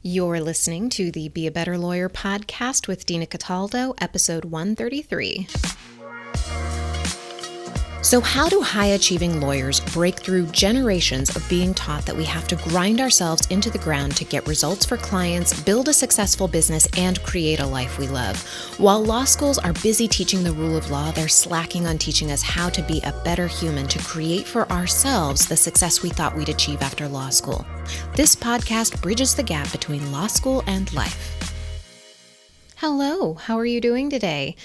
You're listening to the Be a Better Lawyer podcast with Dina Cataldo, episode 133. So how do high-achieving lawyers break through generations of being taught that we have to grind ourselves into the ground to get results for clients, build a successful business, and create a life we love? While law schools are busy teaching the rule of law, they're slacking on teaching us how to be a better human to create for ourselves the success we thought we'd achieve after law school. This podcast bridges the gap between law school and life. Hello, how are you doing today?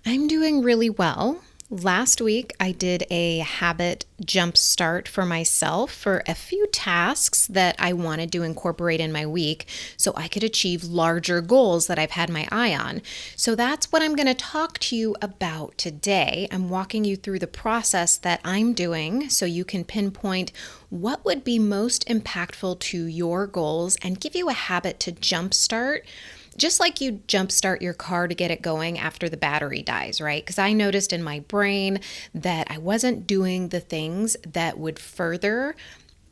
I'm doing really well. Last week, I did a habit jump start for myself for a few tasks that I wanted to incorporate in my week so I could achieve larger goals that I've had my eye on. So that's what I'm going to talk to you about today. I'm walking you through the process that I'm doing so you can pinpoint what would be most impactful to your goals and give you a habit to jumpstart. Just like you jumpstart your car to get it going after the battery dies, right? Because I noticed in my brain that I wasn't doing the things that would further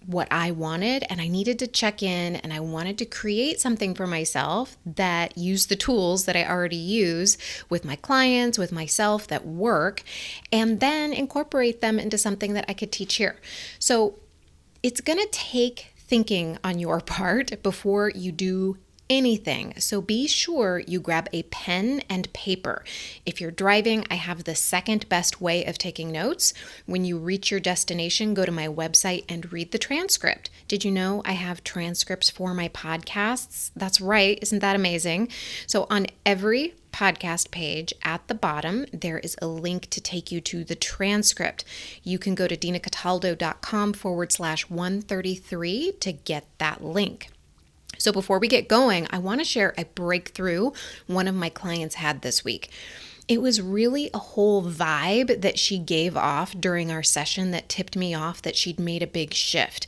what I wanted, and I needed to check in, and I wanted to create something for myself that used the tools that I already use with my clients, with myself that work, and then incorporate them into something that I could teach here. So it's going to take thinking on your part before you do anything. So be sure you grab a pen and paper. If you're driving, I have the second best way of taking notes. When you reach your destination, go to my website and read the transcript. Did you know I have transcripts for my podcasts? That's right. Isn't that amazing? So on every podcast page at the bottom, there is a link to take you to the transcript. You can go to dinacataldo.com/133 to get that link. So before we get going, I want to share a breakthrough one of my clients had this week. It was really a whole vibe that she gave off during our session that tipped me off that she'd made a big shift.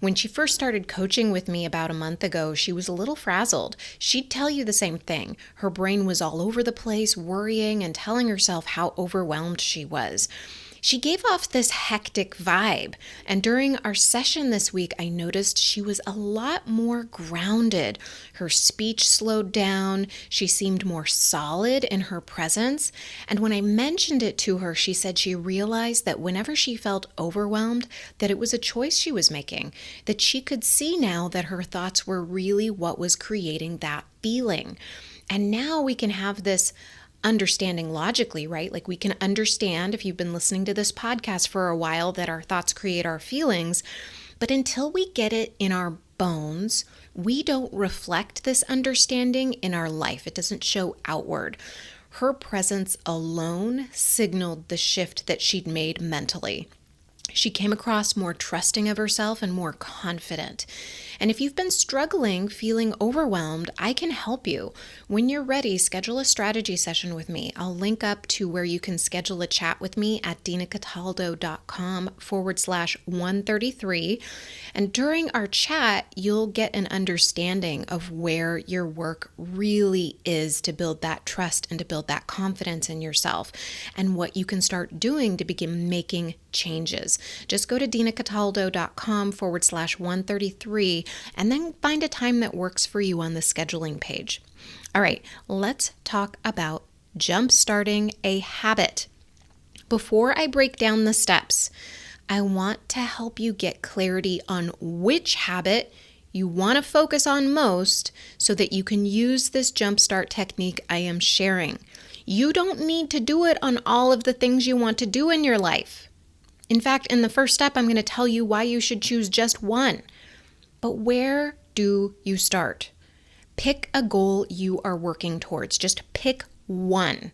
When she first started coaching with me about a month ago, she was a little frazzled. She'd tell you the same thing. Her brain was all over the place, worrying and telling herself how overwhelmed she was. She gave off this hectic vibe, and during our session this week, I noticed she was a lot more grounded. Her speech slowed down, she seemed more solid in her presence, and when I mentioned it to her, she said she realized that whenever she felt overwhelmed, that it was a choice she was making, that she could see now that her thoughts were really what was creating that feeling. And now we can have this understanding logically, right? Like we can understand, if you've been listening to this podcast for a while, that our thoughts create our feelings. But until we get it in our bones, we don't reflect this understanding in our life. It doesn't show outward. Her presence alone signaled the shift that she'd made mentally. She came across more trusting of herself and more confident. And if you've been struggling, feeling overwhelmed, I can help you. When you're ready, schedule a strategy session with me. I'll link up to where you can schedule a chat with me at dinacataldo.com/133. And during our chat, you'll get an understanding of where your work really is to build that trust and to build that confidence in yourself and what you can start doing to begin making changes. Just go to dinacataldo.com/133 and then find a time that works for you on the scheduling page. All right, let's talk about jump-starting a habit. Before I break down the steps, I want to help you get clarity on which habit you want to focus on most so that you can use this jumpstart technique I am sharing. You don't need to do it on all of the things you want to do in your life. In fact, in the first step, I'm going to tell you why you should choose just one. But where do you start? Pick a goal you are working towards. Just pick one.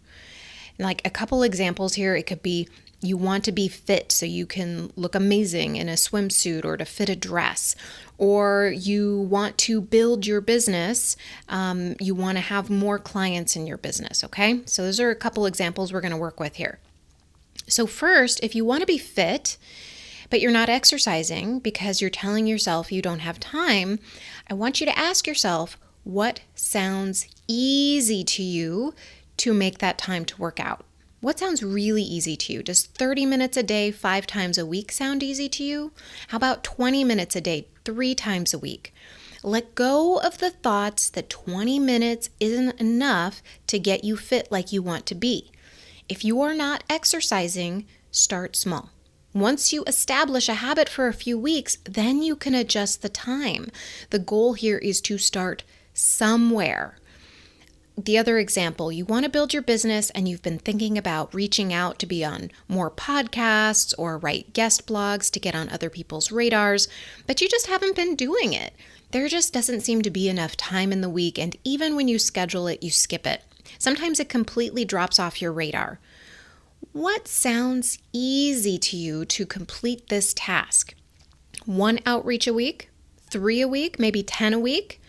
Like a couple examples here, it could be you want to be fit so you can look amazing in a swimsuit or to fit a dress, or you want to build your business. You want to have more clients in your business, okay? So those are a couple examples we're going to work with here. So first, if you want to be fit, but you're not exercising because you're telling yourself you don't have time, I want you to ask yourself, what sounds easy to you to make that time to work out? What sounds really easy to you? Does 30 minutes a day, 5 times a week sound easy to you? How about 20 minutes a day, 3 times a week? Let go of the thoughts that 20 minutes isn't enough to get you fit like you want to be. If you are not exercising, start small. Once you establish a habit for a few weeks, then you can adjust the time. The goal here is to start somewhere. The other example, you want to build your business and you've been thinking about reaching out to be on more podcasts or write guest blogs to get on other people's radars, but you just haven't been doing it. There just doesn't seem to be enough time in the week, and even when you schedule it, you skip it. Sometimes it completely drops off your radar. What sounds easy to you to complete this task? 1 outreach a week? 3 a week? Maybe 10 a week?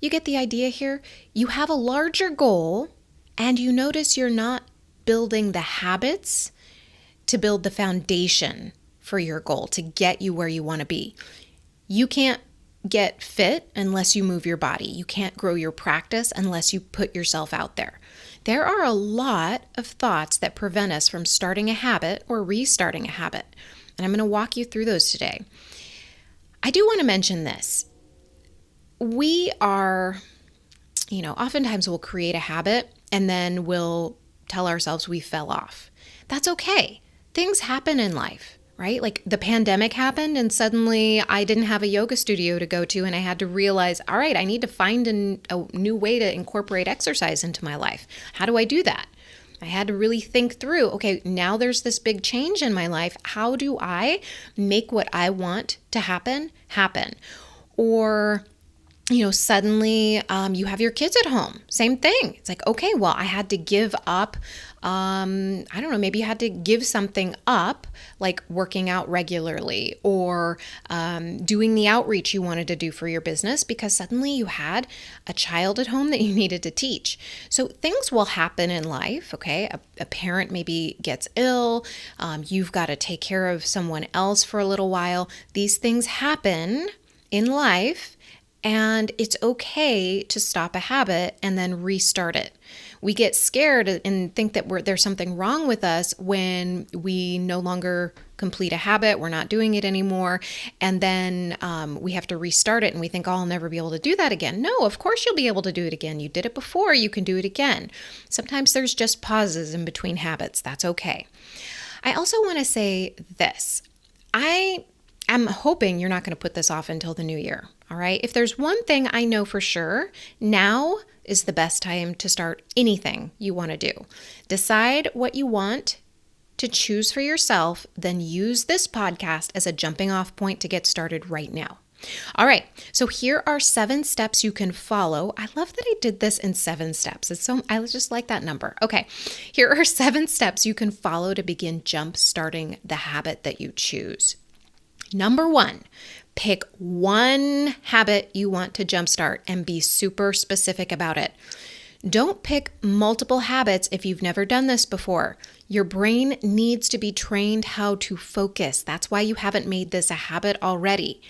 You get the idea here? You have a larger goal and you notice you're not building the habits to build the foundation for your goal, to get you where you want to be. You can't get fit unless you move your body. You can't grow your practice unless you put yourself out there. There are a lot of thoughts that prevent us from starting a habit or restarting a habit, and I'm going to walk you through those today. I do want to mention this. We are, oftentimes we'll create a habit and then we'll tell ourselves we fell off. That's okay. Things happen in life, right? Like the pandemic happened and suddenly I didn't have a yoga studio to go to and I had to realize, all right, I need to find a new way to incorporate exercise into my life. How do I do that? I had to really think through, okay, now there's this big change in my life. How do I make what I want to happen? Or suddenly you have your kids at home. Same thing. It's like, okay, well, I had to give up. Maybe you had to give something up, like working out regularly or doing the outreach you wanted to do for your business because suddenly you had a child at home that you needed to teach. So things will happen in life, okay? A parent maybe gets ill. You've got to take care of someone else for a little while. These things happen in life. And it's okay to stop a habit and then restart it. We get scared and think that there's something wrong with us when we no longer complete a habit, we're not doing it anymore, and then we have to restart it and we think, oh, I'll never be able to do that again. No, of course you'll be able to do it again. You did it before, you can do it again. Sometimes there's just pauses in between habits. That's okay. I also want to say this. I'm hoping you're not going to put this off until the new year, all right? If there's one thing I know for sure, now is the best time to start anything you want to do. Decide what you want to choose for yourself, then use this podcast as a jumping off point to get started right now. All right, so here are 7 steps you can follow. I love that I did this in 7 steps. I just like that number. Okay, here are 7 steps you can follow to begin jump starting the habit that you choose. Number 1, pick one habit you want to jumpstart and be super specific about it. Don't pick multiple habits if you've never done this before. Your brain needs to be trained how to focus. That's why you haven't made this a habit already.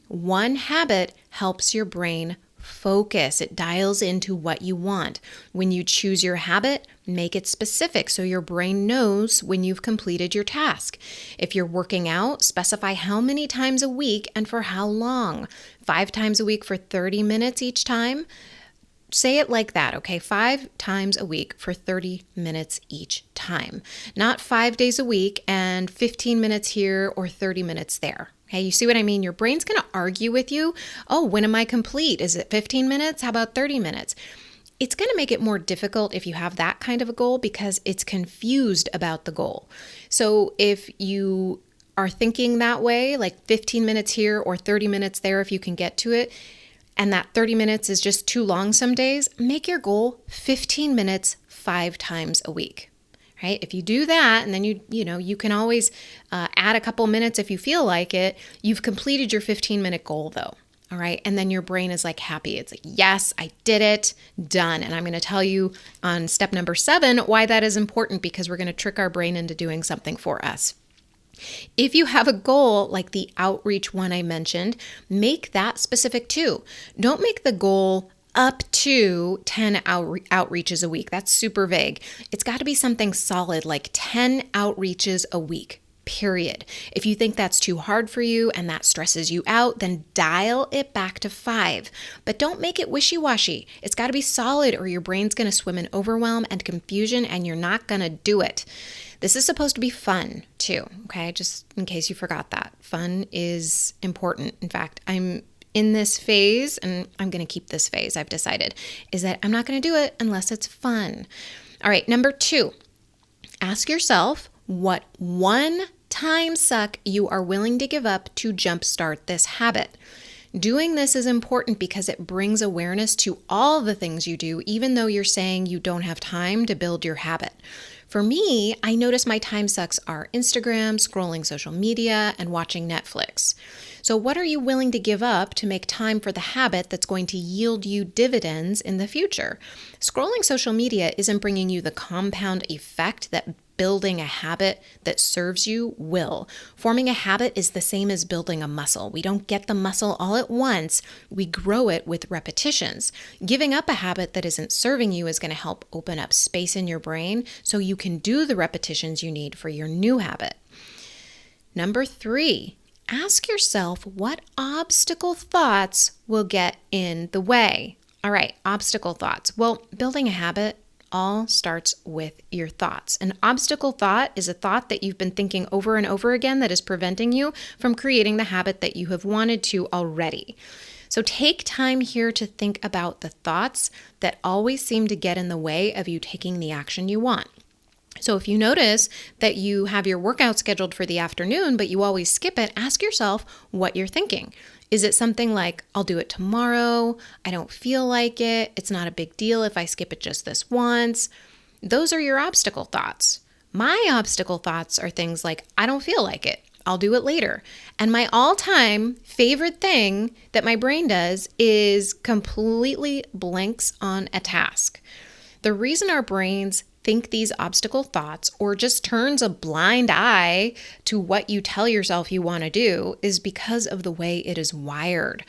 One habit helps your brain focus. It dials into what you want. When you choose your habit, make it specific so your brain knows when you've completed your task. If you're working out, specify how many times a week and for how long. 5 times a week for 30 minutes each time. Say it like that, okay? 5 times a week for 30 minutes each time. Not 5 days a week and 15 minutes here or 30 minutes there. Okay, you see what I mean? Your brain's going to argue with you. Oh, when am I complete? Is it 15 minutes? How about 30 minutes? It's going to make it more difficult if you have that kind of a goal because it's confused about the goal. So if you are thinking that way, like 15 minutes here or 30 minutes there if you can get to it, and that 30 minutes is just too long some days, make your goal 15 minutes 5 times a week. Right? If you do that, and then you can always add a couple minutes if you feel like it, you've completed your 15-minute goal though. All right. And then your brain is like happy. It's like, yes, I did it, done. And I'm going to tell you on step number 7 why that is important, because we're going to trick our brain into doing something for us. If you have a goal like the outreach one I mentioned, make that specific too. Don't make the goal up to 10 outreaches a week. That's super vague. It's got to be something solid, like 10 outreaches a week. period. If you think that's too hard for you and that stresses you out, then dial it back to 5. But don't make it wishy-washy. It's got to be solid or your brain's going to swim in overwhelm and confusion and you're not going to do it. This is supposed to be fun too, okay? Just in case you forgot that. Fun is important. In fact, I'm in this phase, and I'm going to keep this phase, I've decided, is that I'm not going to do it unless it's fun. All right, number 2, ask yourself what one time suck you are willing to give up to jumpstart this habit. Doing this is important because it brings awareness to all the things you do, even though you're saying you don't have time to build your habit. For me, I notice my time sucks are Instagram, scrolling social media, and watching Netflix. So what are you willing to give up to make time for the habit that's going to yield you dividends in the future? Scrolling social media isn't bringing you the compound effect that building a habit that serves you will. Forming a habit is the same as building a muscle. We don't get the muscle all at once. We grow it with repetitions. Giving up a habit that isn't serving you is going to help open up space in your brain so you can do the repetitions you need for your new habit. Number 3, ask yourself what obstacle thoughts will get in the way. All right, obstacle thoughts. Well, building a habit all starts with your thoughts. An obstacle thought is a thought that you've been thinking over and over again that is preventing you from creating the habit that you have wanted to already. So take time here to think about the thoughts that always seem to get in the way of you taking the action you want. So if you notice that you have your workout scheduled for the afternoon, but you always skip it, ask yourself what you're thinking. Is it something like, I'll do it tomorrow, I don't feel like it, it's not a big deal if I skip it just this once? Those are your obstacle thoughts. My obstacle thoughts are things like, I don't feel like it, I'll do it later. And my all-time favorite thing that my brain does is completely blanks on a task. The reason our brains think these obstacle thoughts or just turns a blind eye to what you tell yourself you want to do is because of the way it is wired.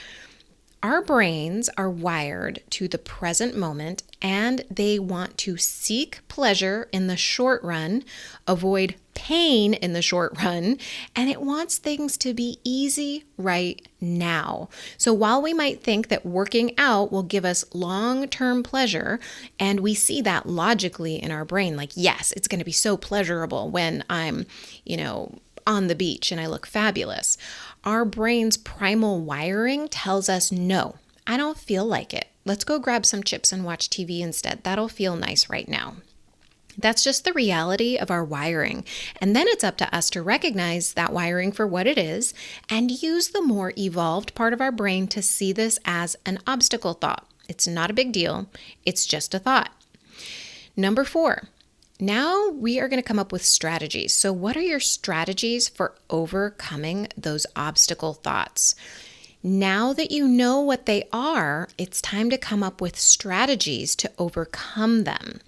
Our brains are wired to the present moment and they want to seek pleasure in the short run, avoid pain in the short run, and it wants things to be easy right now. So while we might think that working out will give us long-term pleasure, and we see that logically in our brain, like, yes, it's going to be so pleasurable when I'm, on the beach and I look fabulous. Our brain's primal wiring tells us, no, I don't feel like it. Let's go grab some chips and watch TV instead. That'll feel nice right now. That's just the reality of our wiring. And then it's up to us to recognize that wiring for what it is and use the more evolved part of our brain to see this as an obstacle thought. It's not a big deal. It's just a thought. Number 4, now we are going to come up with strategies. So what are your strategies for overcoming those obstacle thoughts? Now that you know what they are, it's time to come up with strategies to overcome them.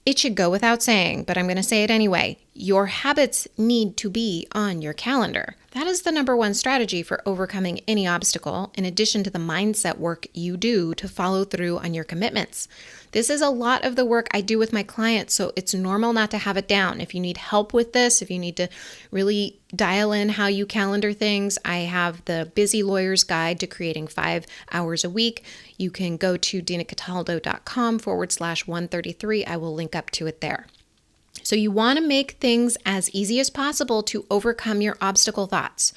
It should go without saying, but I'm going to say it anyway. Your habits need to be on your calendar. That is the number 1 strategy for overcoming any obstacle, in addition to the mindset work you do to follow through on your commitments. This is a lot of the work I do with my clients, so it's normal not to have it down. If you need help with this, if you need to really dial in how you calendar things, I have the Busy Lawyer's Guide to Creating 5 Hours a Week. You can go to dinacataldo.com/133. I will link up to it there. So you want to make things as easy as possible to overcome your obstacle thoughts.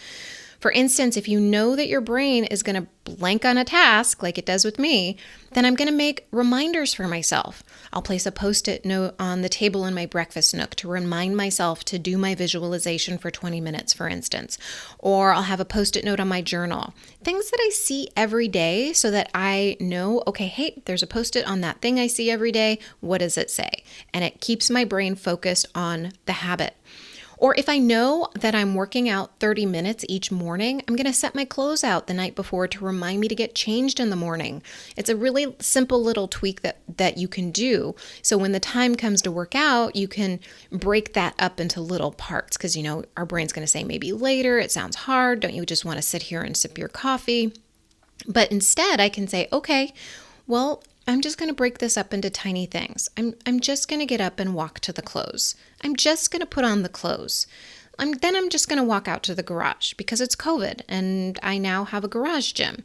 For instance, if you know that your brain is going to blank on a task like it does with me, then I'm going to make reminders for myself. I'll place a Post-it note on the table in my breakfast nook to remind myself to do my visualization for 20 minutes, for instance. Or I'll have a Post-it note on my journal. Things that I see every day so that I know, okay, hey, there's a Post-it on that thing I see every day. What does it say? And it keeps my brain focused on the habit. Or if I know that I'm working out 30 minutes each morning, I'm going to set my clothes out the night before to remind me to get changed in the morning. It's a really simple little tweak that you can do. So when the time comes to work out, you can break that up into little parts because, our brain's going to say maybe later, it sounds hard. Don't you just want to sit here and sip your coffee? But instead I can say, okay, well, I'm just going to break this up into tiny things. I'm just going to get up and walk to the clothes. I'm just going to put on the clothes. then I'm just going to walk out to the garage because it's COVID and I now have a garage gym.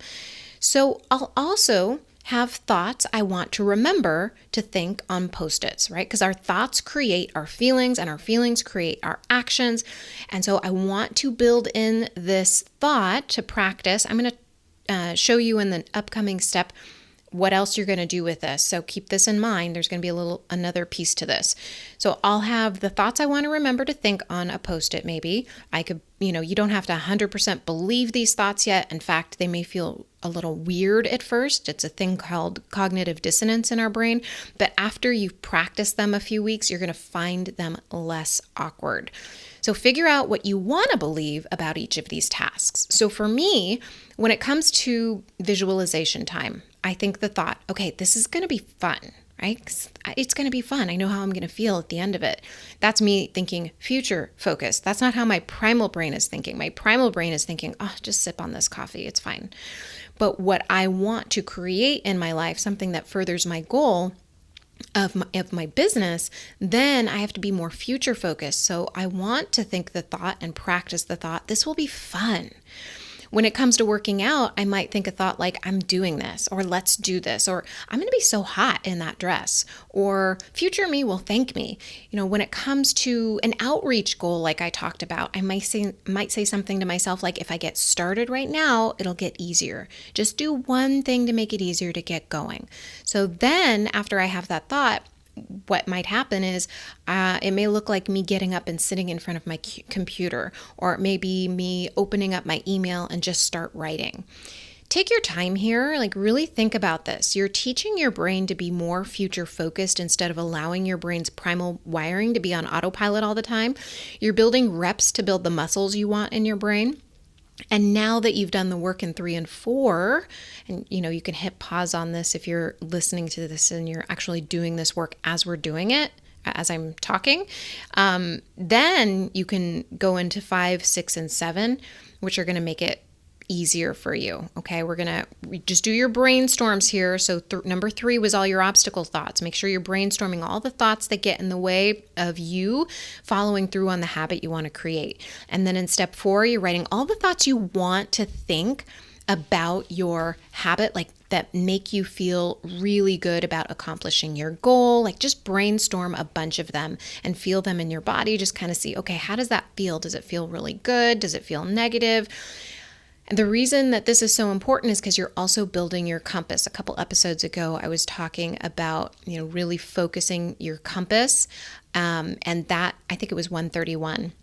So I'll also have thoughts I want to remember to think on Post-its, right? Because our thoughts create our feelings and our feelings create our actions. And so I want to build in this thought to practice. I'm going to show you in the upcoming step what else you're going to do with this. So keep this in mind. There's going to be another piece to this. So I'll have the thoughts I want to remember to think on a Post-it maybe. I could, you don't have to 100% believe these thoughts yet. In fact, they may feel a little weird at first. It's a thing called cognitive dissonance in our brain. But after you've practiced them a few weeks, you're going to find them less awkward. So figure out what you want to believe about each of these tasks. So for me, when it comes to visualization time, I think the thought, okay, this is going to be fun, right? It's going to be fun. I know how I'm going to feel at the end of it. That's me thinking future focused. That's not how my primal brain is thinking. My primal brain is thinking, oh, just sip on this coffee. It's fine. But what I want to create in my life, something that furthers my goal of my business, then I have to be more future focused. So I want to think the thought and practice the thought, this will be fun. When it comes to working out, I might think a thought like, I'm doing this, or let's do this, or I'm going to be so hot in that dress, or future me will thank me. When it comes to an outreach goal, like I talked about, I might say something to myself like, if I get started right now, it'll get easier. Just do one thing to make it easier to get going. So then after I have that thought, what might happen is it may look like me getting up and sitting in front of my computer, or it may be me opening up my email and just start writing. Take your time here, really think about this. You're teaching your brain to be more future focused instead of allowing your brain's primal wiring to be on autopilot all the time. You're building reps to build the muscles you want in your brain. And now that you've done the work in 3 and 4, and you can hit pause on this if you're listening to this and you're actually doing this work as we're doing it, as I'm talking, then you can go into 5, 6, and 7, which are going to make it easier for you. Okay, we're going to just do your brainstorms here. So number 3 was all your obstacle thoughts. Make sure you're brainstorming all the thoughts that get in the way of you following through on the habit you want to create. And then in step 4, you're writing all the thoughts you want to think about your habit, that make you feel really good about accomplishing your goal. Just brainstorm a bunch of them and feel them in your body. Just kind of see, okay, how does that feel? Does it feel really good? Does it feel negative? And the reason that this is so important is because you're also building your compass. A couple episodes ago, I was talking about, really focusing your compass. And that, I think it was 131.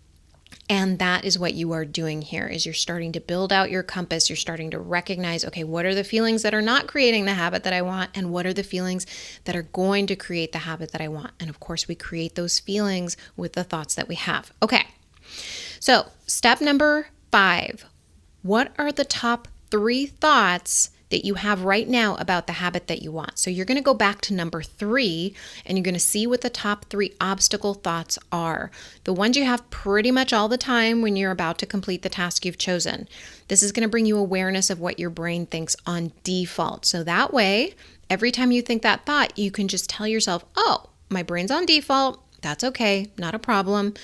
And that is what you are doing here, is you're starting to build out your compass. You're starting to recognize, okay, what are the feelings that are not creating the habit that I want? And what are the feelings that are going to create the habit that I want? And of course, we create those feelings with the thoughts that we have. Okay. So step number 5. What are the top 3 thoughts that you have right now about the habit that you want? So you're going to go back to number 3 and you're going to see what the top 3 obstacle thoughts are. The ones you have pretty much all the time when you're about to complete the task you've chosen. This is going to bring you awareness of what your brain thinks on default. So that way, every time you think that thought, you can just tell yourself, oh, my brain's on default. That's okay. Not a problem.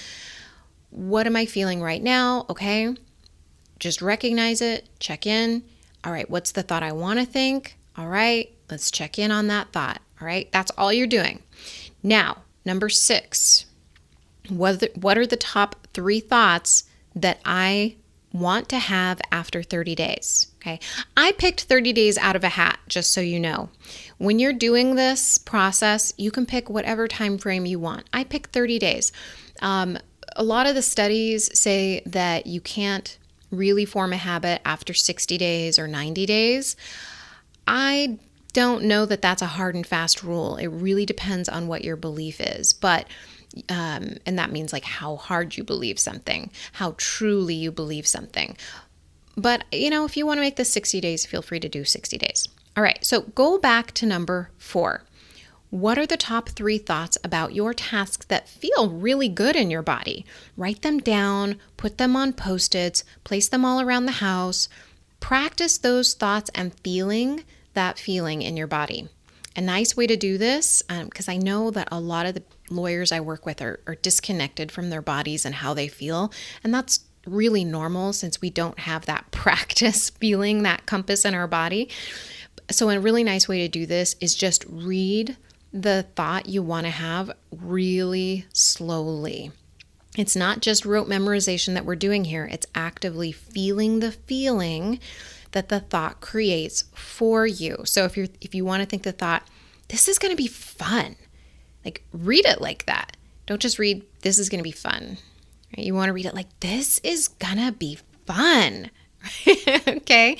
What am I feeling right now? Okay. Just recognize it, check in. All right, what's the thought I want to think? All right, let's check in on that thought. All right, that's all you're doing. Now, number 6, what are the top 3 thoughts that I want to have after 30 days? Okay, I picked 30 days out of a hat, just so you know. When you're doing this process, you can pick whatever time frame you want. I picked 30 days. A lot of the studies say that you can't really form a habit after 60 days or 90 days. I don't know that that's a hard and fast rule. It really depends on what your belief is. But, and that means how hard you believe something, how truly you believe something. But, if you want to make this 60 days, feel free to do 60 days. All right. So go back to number 4. What are the top 3 thoughts about your tasks that feel really good in your body? Write them down, put them on Post-its, place them all around the house. Practice those thoughts and feeling that feeling in your body. A nice way to do this, because I know that a lot of the lawyers I work with are disconnected from their bodies and how they feel. And that's really normal since we don't have that practice feeling that compass in our body. So a really nice way to do this is just read the thought you want to have really slowly. It's not just rote memorization that we're doing here. It's actively feeling the feeling that the thought creates for you. So if you want to think the thought, this is going to be fun, like read it like that. Don't just read, this is going to be fun. Right? You want to read it like, this is going to be fun. Okay,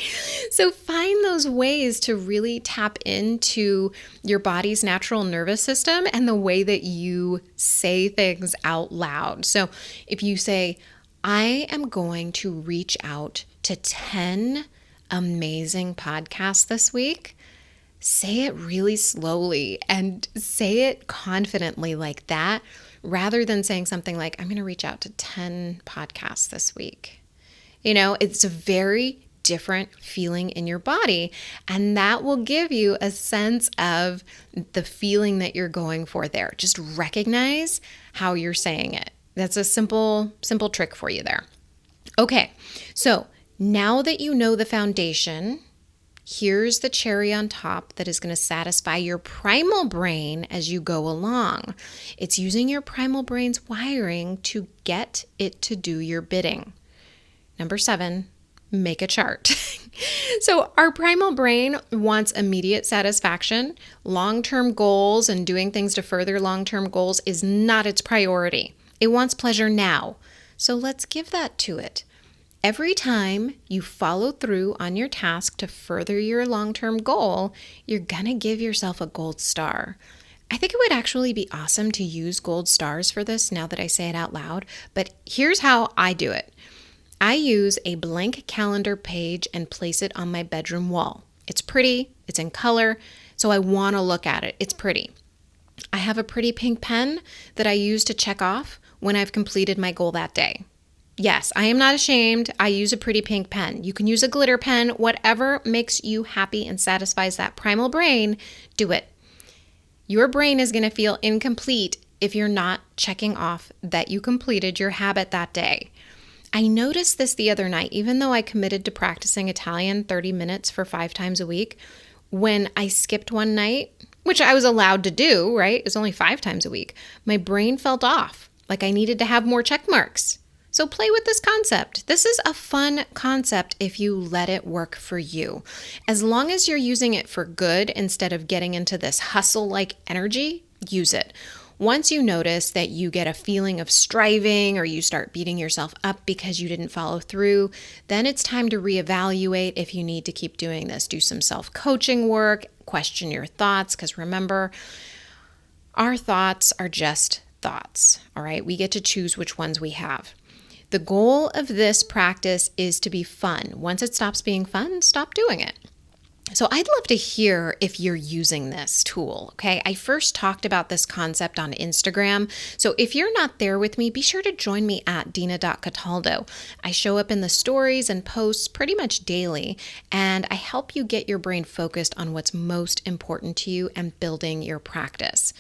so find those ways to really tap into your body's natural nervous system and the way that you say things out loud. So if you say, I am going to reach out to 10 amazing podcasts this week, say it really slowly and say it confidently like that, rather than saying something like, I'm going to reach out to 10 podcasts this week. It's a very different feeling in your body, and that will give you a sense of the feeling that you're going for there. Just recognize how you're saying it. That's a simple trick for you there. Okay, so now that you know the foundation, here's the cherry on top that is going to satisfy your primal brain as you go along. It's using your primal brain's wiring to get it to do your bidding. Number 7, make a chart. So our primal brain wants immediate satisfaction. Long-term goals and doing things to further long-term goals is not its priority. It wants pleasure now. So let's give that to it. Every time you follow through on your task to further your long-term goal, you're going to give yourself a gold star. I think it would actually be awesome to use gold stars for this now that I say it out loud, but here's how I do it. I use a blank calendar page and place it on my bedroom wall. It's pretty, it's in color, so I want to look at it. It's pretty. I have a pretty pink pen that I use to check off when I've completed my goal that day. Yes, I am not ashamed. I use a pretty pink pen. You can use a glitter pen, whatever makes you happy and satisfies that primal brain, do it. Your brain is going to feel incomplete if you're not checking off that you completed your habit that day. I noticed this the other night, even though I committed to practicing Italian 30 minutes for 5 times a week, when I skipped one night, which I was allowed to do, right? It was only 5 times a week. My brain felt off, like I needed to have more check marks. So play with this concept. This is a fun concept if you let it work for you. As long as you're using it for good instead of getting into this hustle-like energy, use it. Once you notice that you get a feeling of striving or you start beating yourself up because you didn't follow through, then it's time to reevaluate if you need to keep doing this. Do some self-coaching work, question your thoughts, because remember, our thoughts are just thoughts, all right? We get to choose which ones we have. The goal of this practice is to be fun. Once it stops being fun, stop doing it. So I'd love to hear if you're using this tool, okay? I first talked about this concept on Instagram. So if you're not there with me, be sure to join me at Dina.Cataldo. I show up in the stories and posts pretty much daily, and I help you get your brain focused on what's most important to you and building your practice.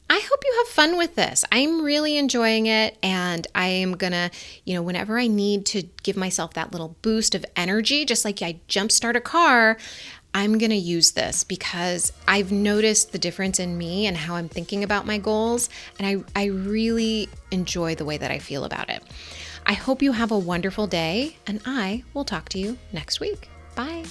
I hope you have fun with this. I'm really enjoying it, and I am gonna, whenever I need to give myself that little boost of energy, just like I jumpstart a car, I'm gonna use this because I've noticed the difference in me and how I'm thinking about my goals, and I really enjoy the way that I feel about it. I hope you have a wonderful day, and I will talk to you next week. Bye.